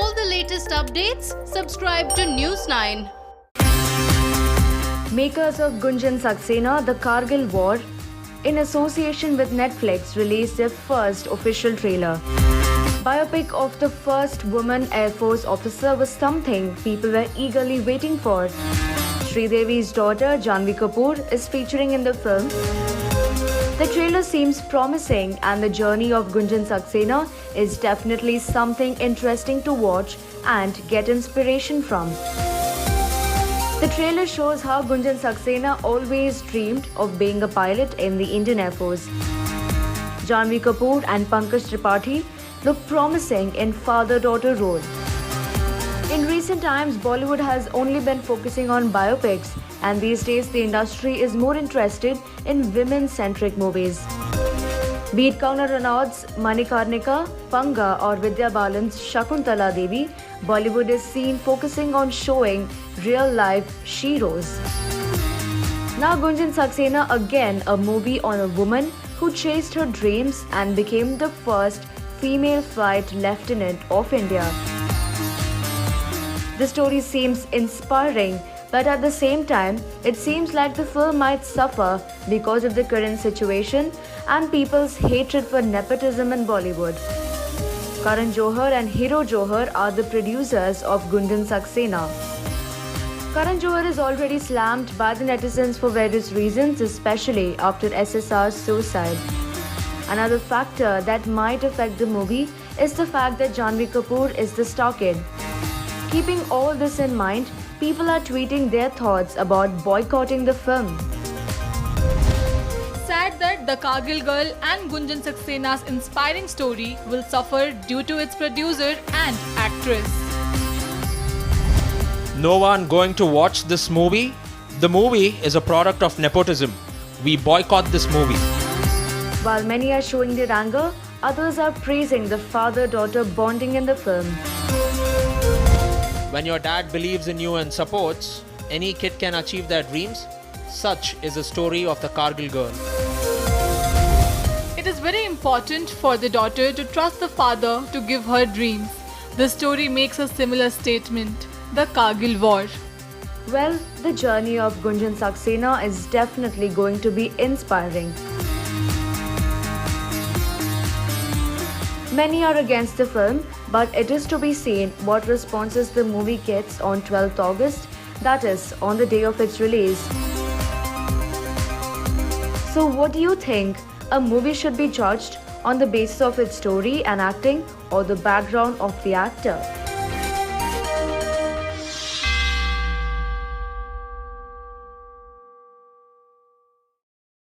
all the latest updates, subscribe to News 9. Makers of Gunjan Saxena, The Kargil War, in association with Netflix, released their first official trailer. Biopic of the first woman Air Force officer was something people were eagerly waiting for. Sridevi's daughter, Janhvi Kapoor, is featuring in the film. The trailer seems promising and the journey of Gunjan Saxena is definitely something interesting to watch and get inspiration from. The trailer shows how Gunjan Saxena always dreamed of being a pilot in the Indian Air Force. Janhvi Kapoor and Pankaj Tripathi look promising in father-daughter role. In recent times, Bollywood has only been focusing on biopics, and these days the industry is more interested in women-centric movies. Be it Kaungana Ranaut's Manikarnika, Panga or Vidya Balan's Shakuntala Devi, Bollywood is seen focusing on showing real-life sheroes. Now Gunjan Saxena, again a movie on a woman who chased her dreams and became the first female flight lieutenant of India. The story seems inspiring, but at the same time, it seems like the film might suffer because of the current situation and people's hatred for nepotism in Bollywood. Karan Johar and Hero Johar are the producers of Gunjan Saxena. Karan Johar is already slammed by the netizens for various reasons, especially after SSR's suicide. Another factor that might affect the movie is the fact that Janhvi Kapoor is the star kid. Keeping all this in mind, people are tweeting their thoughts about boycotting the film. Sad that The Kargil Girl and Gunjan Saxena's inspiring story will suffer due to its producer and actress. No one going to watch this movie? The movie is a product of nepotism. We boycott this movie. While many are showing their anger, others are praising the father-daughter bonding in the film. When your dad believes in you and supports, any kid can achieve their dreams. Such is the story of the Kargil girl. It is very important for the daughter to trust the father to give her dreams. The story makes a similar statement, the Kargil War. Well, the journey of Gunjan Saxena is definitely going to be inspiring. Many are against the film, but it is to be seen what responses the movie gets on 12th August, that is, on the day of its release. So what do you think? A movie should be judged on the basis of its story and acting or the background of the actor?